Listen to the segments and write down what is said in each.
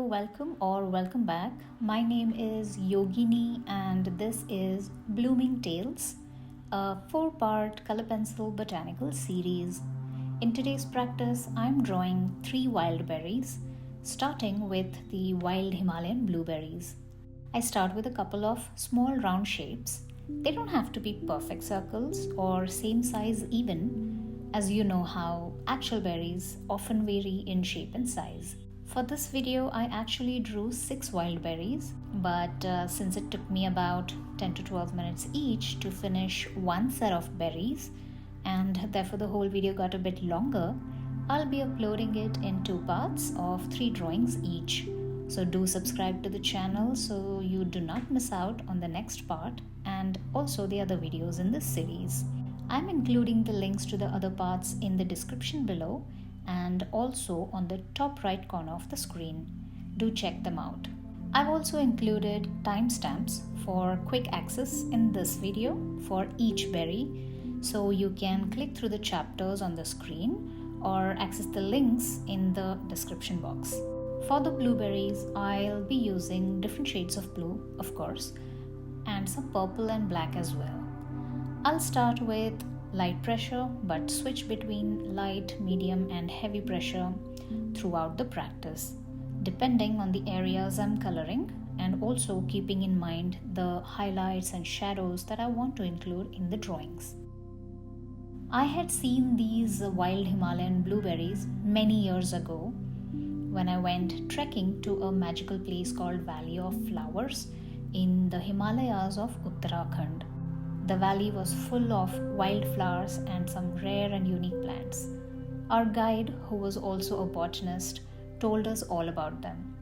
Hello, welcome or welcome back. My name is Yogini and this is Blooming Tales, a 4-part color pencil botanical series. In today's practice, I'm drawing 3 wild berries, starting with the wild Himalayan blueberries. I start with a couple of small round shapes. They don't have to be perfect circles or same size even, as you know how actual berries often vary in shape and size. For this video, I actually drew 6 wild berries, but since it took me about 10 to 12 minutes each to finish one set of berries, and therefore the whole video got a bit longer, I'll be uploading it in 2 parts of 3 drawings each. So do subscribe to the channel so you do not miss out on the next part and also the other videos in this series. I'm including the links to the other parts in the description below and also on the top right corner of the screen. Do check them out. I've also included timestamps for quick access in this video for each berry, so you can click through the chapters on the screen or access the links in the description box. For the blueberries, I'll be using different shades of blue, of course, and some purple and black as well. I'll start with light pressure but switch between light, medium and heavy pressure throughout the practice, depending on the areas I'm coloring and also keeping in mind the highlights and shadows that I want to include in the drawings. I had seen these wild Himalayan blueberries many years ago when I went trekking to a magical place called Valley of Flowers in the Himalayas of Uttarakhand. The valley was full of wildflowers and some rare and unique plants. Our guide, who was also a botanist, told us all about them.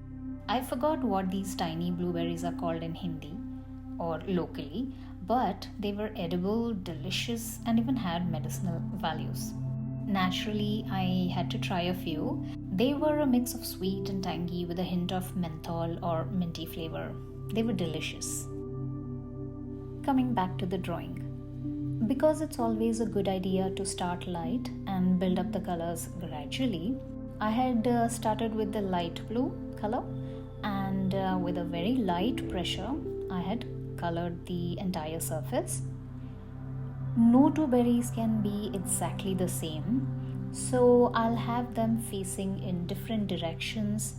I forgot what these tiny blueberries are called in Hindi or locally, but they were edible, delicious, and even had medicinal values. Naturally, I had to try a few. They were a mix of sweet and tangy with a hint of menthol or minty flavor. They were delicious. Coming back to the drawing. Because it's always a good idea to start light and build up the colors gradually, I had started with the light blue color and with a very light pressure, I had colored the entire surface. No 2 berries can be exactly the same, so I'll have them facing in different directions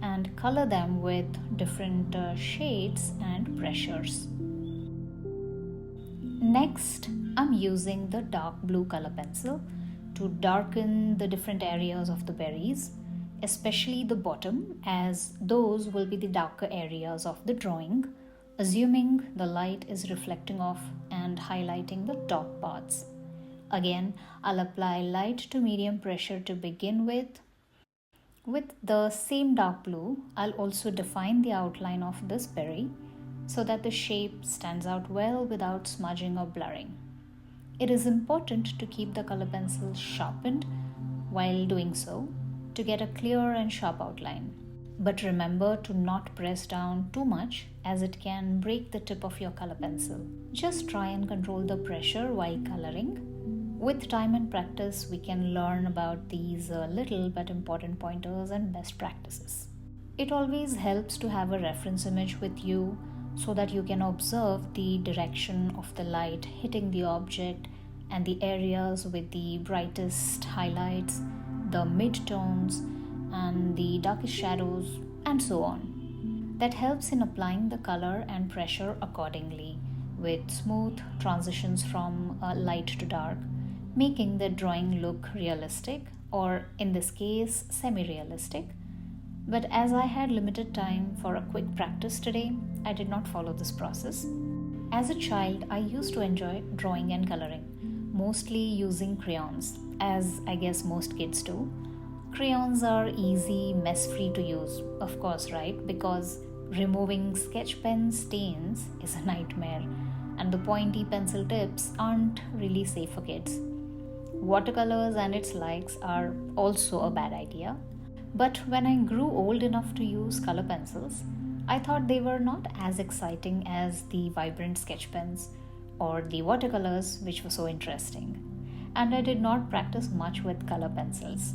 and color them with different shades and pressures. Next, I'm using the dark blue color pencil to darken the different areas of the berries, especially the bottom, as those will be the darker areas of the drawing, assuming the light is reflecting off and highlighting the top parts. Again, I'll apply light to medium pressure to begin with. With the same dark blue, I'll also define the outline of this berry so that the shape stands out well without smudging or blurring. It is important to keep the color pencil sharpened while doing so to get a clear and sharp outline. But remember to not press down too much as it can break the tip of your color pencil. Just try and control the pressure while coloring. With time and practice, we can learn about these little but important pointers and best practices. It always helps to have a reference image with you so that you can observe the direction of the light hitting the object and the areas with the brightest highlights, the mid-tones and the darkest shadows, and so on. That helps in applying the color and pressure accordingly with smooth transitions from light to dark, making the drawing look realistic, or in this case semi-realistic. But as I had limited time for a quick practice today, I did not follow this process. As a child, I used to enjoy drawing and coloring, mostly using crayons, as I guess most kids do. Crayons are easy, mess-free to use, of course, right? Because removing sketch pen stains is a nightmare, and the pointy pencil tips aren't really safe for kids. Watercolors and its likes are also a bad idea. But when I grew old enough to use color pencils, I thought they were not as exciting as the vibrant sketch pens or the watercolors, which were so interesting. And I did not practice much with color pencils.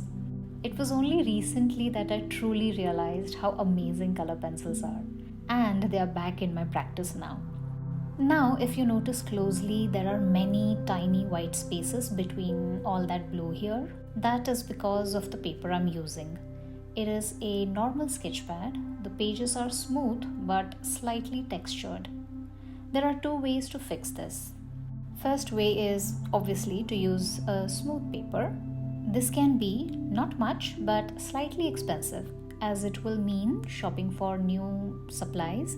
It was only recently that I truly realized how amazing color pencils are, and they are back in my practice now. Now, if you notice closely, there are many tiny white spaces between all that blue here. That is because of the paper I'm using. It is a normal sketch pad. The pages are smooth but slightly textured. There are two ways to fix this. First way is obviously to use a smooth paper. This can be not much but slightly expensive, as it will mean shopping for new supplies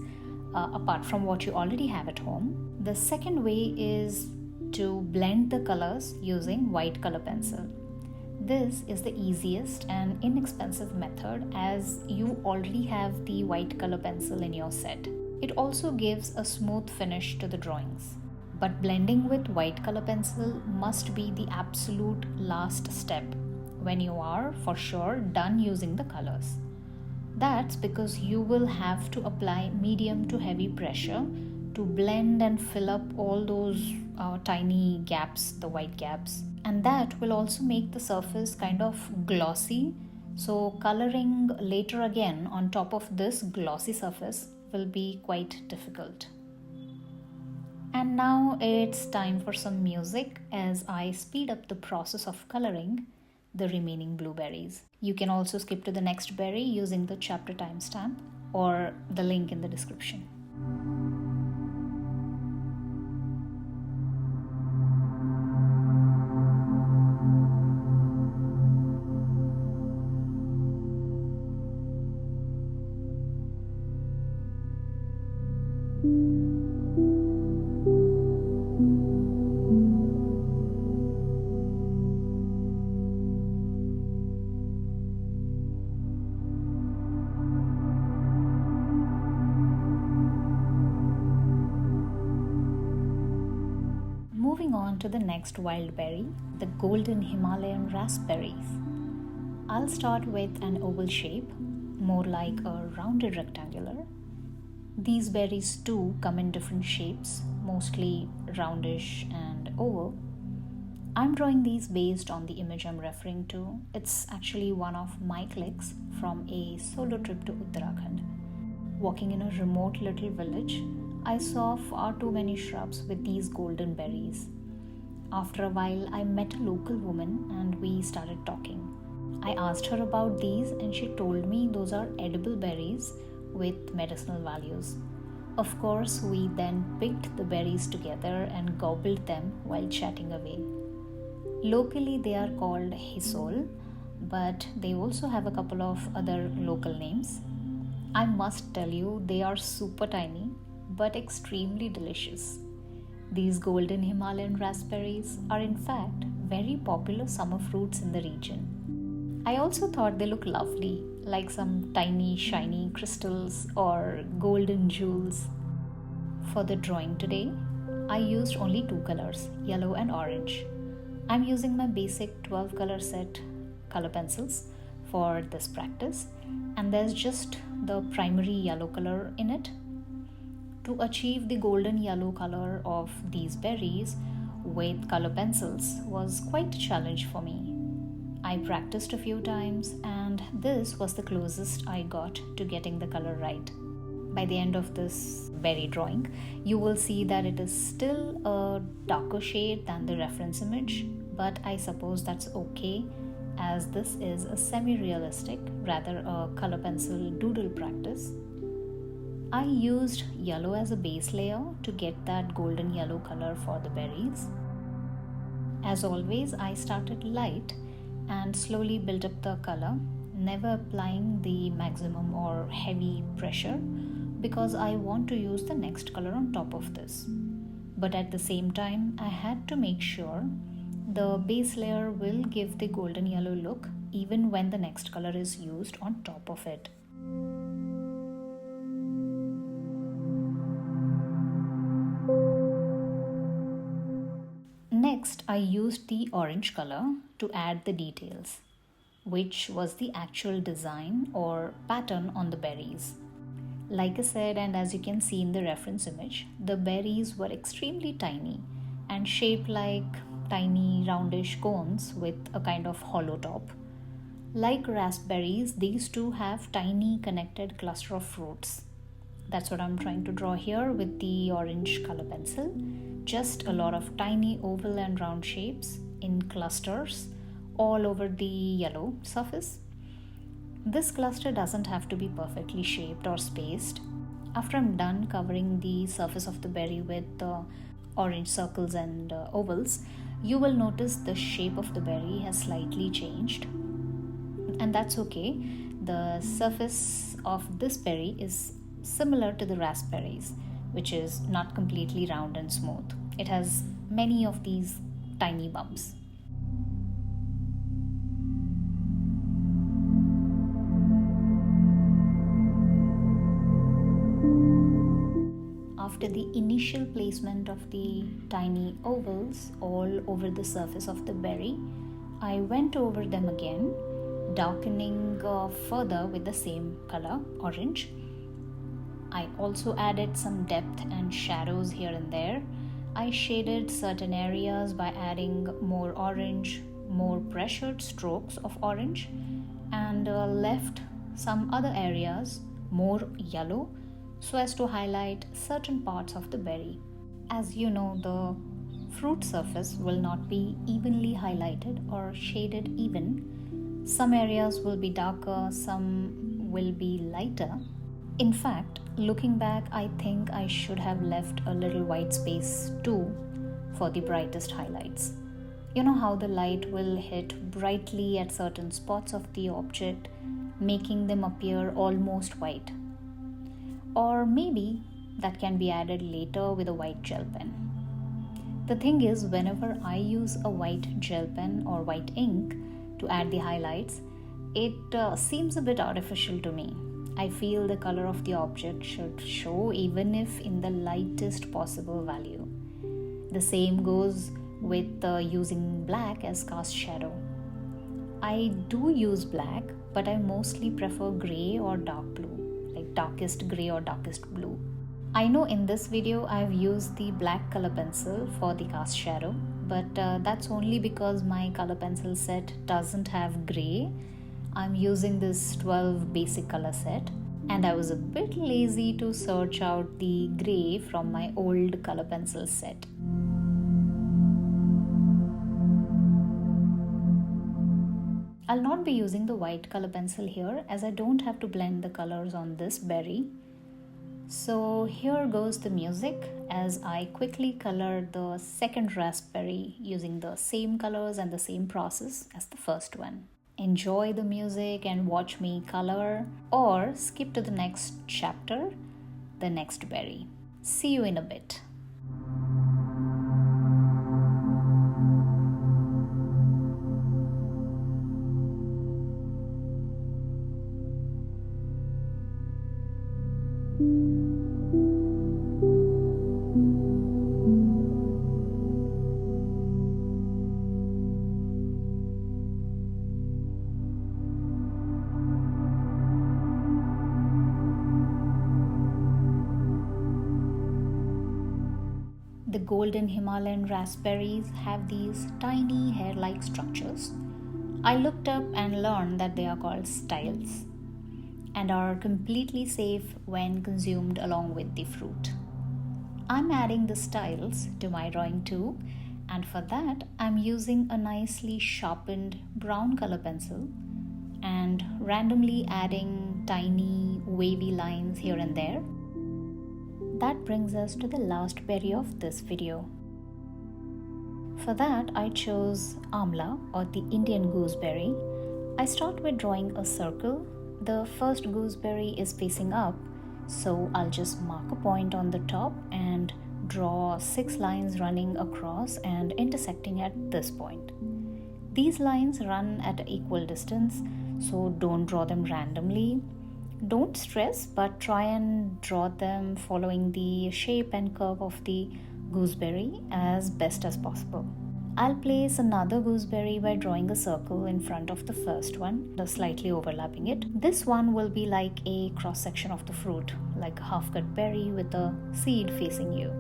apart from what you already have at home. The second way is to blend the colors using white color pencil. This is the easiest and inexpensive method, as you already have the white color pencil in your set. It also gives a smooth finish to the drawings. But blending with white color pencil must be the absolute last step when you are for sure done using the colors. That's because you will have to apply medium to heavy pressure to blend and fill up all those tiny gaps, the white gaps. And that will also make the surface kind of glossy. So coloring later again on top of this glossy surface will be quite difficult. And now it's time for some music as I speed up the process of coloring the remaining blueberries. You can also skip to the next berry using the chapter timestamp or the link in the description. Moving on to the next wild berry, the golden Himalayan raspberries. I'll start with an oval shape, more like a rounded rectangular. These berries too come in different shapes, mostly roundish and oval. I'm drawing these based on the image I'm referring to. It's actually one of my clicks from a solo trip to Uttarakhand. Walking in a remote little village, I saw far too many shrubs with these golden berries. After a while, I met a local woman and we started talking. I asked her about these and she told me those are edible berries with medicinal values. Of course, we then picked the berries together and gobbled them while chatting away. Locally, they are called hisol, but they also have a couple of other local names. I must tell you, they are super tiny but extremely delicious. These golden Himalayan raspberries are in fact very popular summer fruits in the region. I also thought they look lovely, like some tiny shiny crystals or golden jewels. For the drawing today, I used only two colors, yellow and orange. I'm using my basic 12 color set color pencils for this practice, and there's just the primary yellow color in it. To achieve the golden yellow color of these berries with color pencils was quite a challenge for me. I practiced a few times and this was the closest I got to getting the color right. By the end of this berry drawing, you will see that it is still a darker shade than the reference image, but I suppose that's okay, as this is a semi-realistic, rather a color pencil doodle practice. I used yellow as a base layer to get that golden yellow color for the berries. As always, I started light and slowly built up the color, never applying the maximum or heavy pressure because I want to use the next color on top of this. But at the same time, I had to make sure the base layer will give the golden yellow look even when the next color is used on top of it. Next, I used the orange color to add the details, which was the actual design or pattern on the berries. Like I said, and as you can see in the reference image, the berries were extremely tiny and shaped like tiny roundish cones with a kind of hollow top. Like raspberries, these two have tiny connected cluster of fruits. That's what I'm trying to draw here with the orange color pencil. Just a lot of tiny oval and round shapes in clusters all over the yellow surface. This cluster doesn't have to be perfectly shaped or spaced. After I'm done covering the surface of the berry with orange circles and ovals, you will notice the shape of the berry has slightly changed. And that's okay. The surface of this berry is similar to the raspberries, which is not completely round and smooth. It has many of these tiny bumps. After the initial placement of the tiny ovals all over the surface of the berry, I went over them again, darkening further with the same color, orange. I also added some depth and shadows here and there. I shaded certain areas by adding more orange, more pressured strokes of orange, and left some other areas more yellow so as to highlight certain parts of the berry. As you know, the fruit surface will not be evenly highlighted or shaded even. Some areas will be darker, some will be lighter. In fact, looking back, I think I should have left a little white space too for the brightest highlights. You know how the light will hit brightly at certain spots of the object, making them appear almost white. Or maybe that can be added later with a white gel pen. The thing is, whenever I use a white gel pen or white ink to add the highlights, it seems a bit artificial to me. I feel the color of the object should show even if in the lightest possible value. The same goes with using black as cast shadow. I do use black, but I mostly prefer grey or dark blue, like darkest grey or darkest blue. I know in this video I've used the black color pencil for the cast shadow, but that's only because my color pencil set doesn't have grey. I'm using this 12 basic color set, and I was a bit lazy to search out the grey from my old color pencil set. I'll not be using the white color pencil here as I don't have to blend the colors on this berry. So here goes the music as I quickly color the second raspberry using the same colors and the same process as the first one. Enjoy the music and watch me color, or skip to the next chapter, the next berry. See you in a bit. The golden Himalayan raspberries have these tiny hair-like structures. I looked up and learned that they are called styles and are completely safe when consumed along with the fruit. I'm adding the styles to my drawing too, and for that I'm using a nicely sharpened brown color pencil and randomly adding tiny wavy lines here and there. That brings us to the last berry of this video. For that, I chose Amla, or the Indian gooseberry. I start with drawing a circle. The first gooseberry is facing up, so I'll just mark a point on the top and draw 6 lines running across and intersecting at this point. These lines run at equal distance, so don't draw them randomly. Don't stress, but try and draw them following the shape and curve of the gooseberry as best as possible. I'll place another gooseberry by drawing a circle in front of the first one, slightly overlapping it. This one will be like a cross section of the fruit, like a half-cut berry with a seed facing you.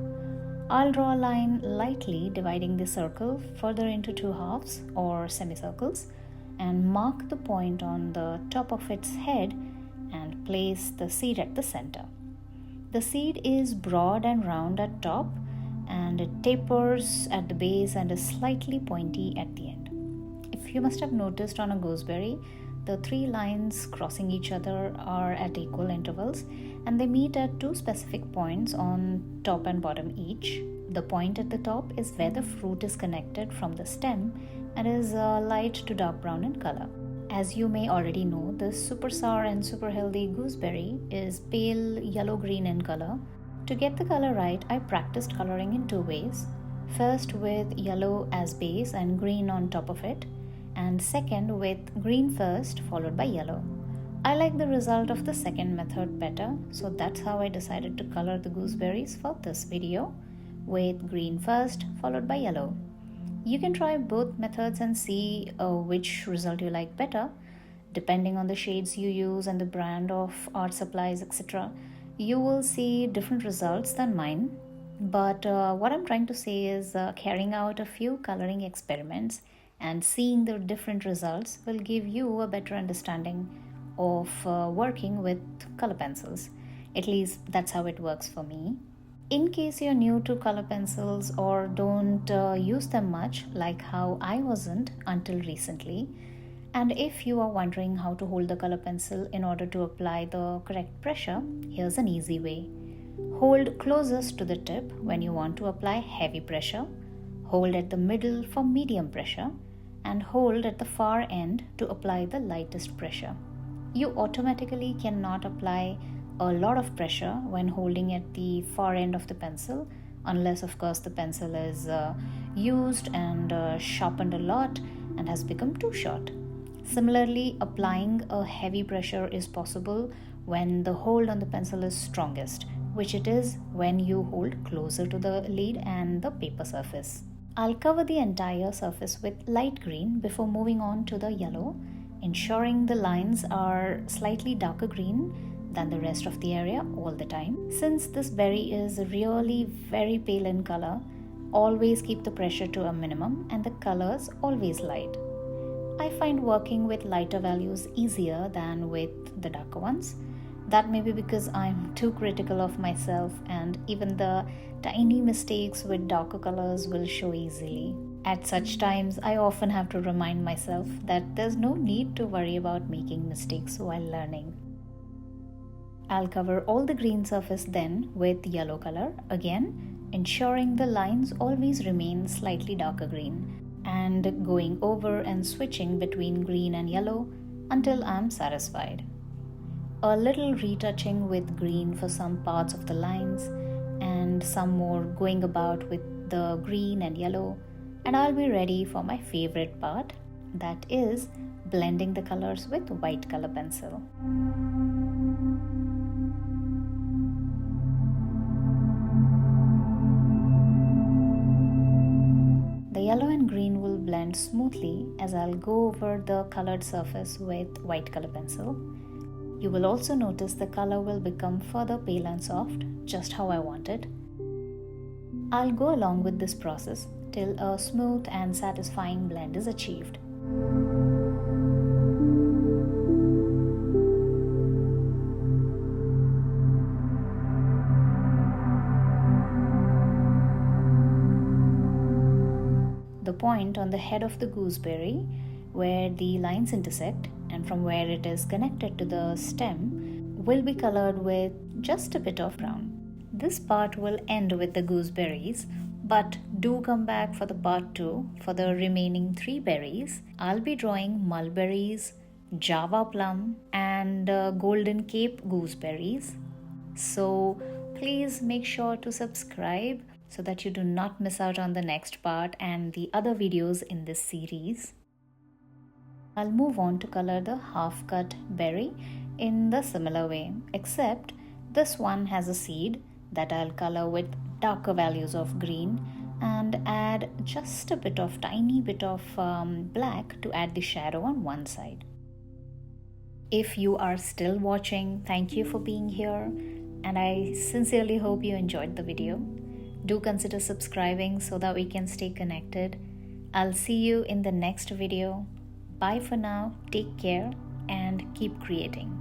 I'll draw a line lightly dividing the circle further into 2 halves or semicircles, and mark the point on the top of its head and place the seed at the center. The seed is broad and round at top, and it tapers at the base and is slightly pointy at the end. If you must have noticed on a gooseberry, the three lines crossing each other are at equal intervals, and they meet at two specific points on top and bottom each. The point at the top is where the fruit is connected from the stem and is light to dark brown in color. As you may already know, this super sour and super healthy gooseberry is pale yellow-green in color. To get the color right, I practiced coloring in two ways. First with yellow as base and green on top of it, and second with green first followed by yellow. I like the result of the second method better, so that's how I decided to color the gooseberries for this video, with green first followed by yellow. You can try both methods and see which result you like better. Depending on the shades you use and the brand of art supplies, etc., you will see different results than mine. But what I'm trying to say is carrying out a few coloring experiments and seeing the different results will give you a better understanding of working with color pencils. At least that's how it works for me. In case you're new to color pencils or don't use them much, like how I wasn't until recently, and if you are wondering how to hold the color pencil in order to apply the correct pressure, here's an easy way. Hold closest to the tip when you want to apply heavy pressure, hold at the middle for medium pressure, and hold at the far end to apply the lightest pressure. You automatically cannot apply a lot of pressure when holding at the far end of the pencil, unless of course the pencil is used and sharpened a lot and has become too short. Similarly, applying a heavy pressure is possible when the hold on the pencil is strongest, which it is when you hold closer to the lead and the paper surface. I'll cover the entire surface with light green before moving on to the yellow, ensuring the lines are slightly darker green than the rest of the area all the time. Since this berry is really very pale in color, always keep the pressure to a minimum and the colors always light. I find working with lighter values easier than with the darker ones. That may be because I'm too critical of myself, and even the tiny mistakes with darker colors will show easily. At such times, I often have to remind myself that there's no need to worry about making mistakes while learning. I'll cover all the green surface then with yellow color, again ensuring the lines always remain slightly darker green, and going over and switching between green and yellow until I'm satisfied. A little retouching with green for some parts of the lines, and some more going about with the green and yellow, and I'll be ready for my favorite part, that is blending the colors with white color pencil. The yellow and green will blend smoothly as I'll go over the colored surface with white color pencil. You will also notice the color will become further pale and soft, just how I want it. I'll go along with this process till a smooth and satisfying blend is achieved. The point on the head of the gooseberry, where the lines intersect and from where it is connected to the stem, will be colored with just a bit of brown. This part will end with the gooseberries, but do come back for the part 2 for the remaining 3 berries. I'll be drawing mulberries, Java plum, and Golden Cape gooseberries. So please make sure to subscribe so that you do not miss out on the next part and the other videos in this series. I'll move on to color the half-cut berry in the similar way, except this one has a seed that I'll color with darker values of green and add just a tiny bit of black to add the shadow on one side. If you are still watching, thank you for being here, and I sincerely hope you enjoyed the video. Do consider subscribing so that we can stay connected. I'll see you in the next video. Bye for now, take care, and keep creating.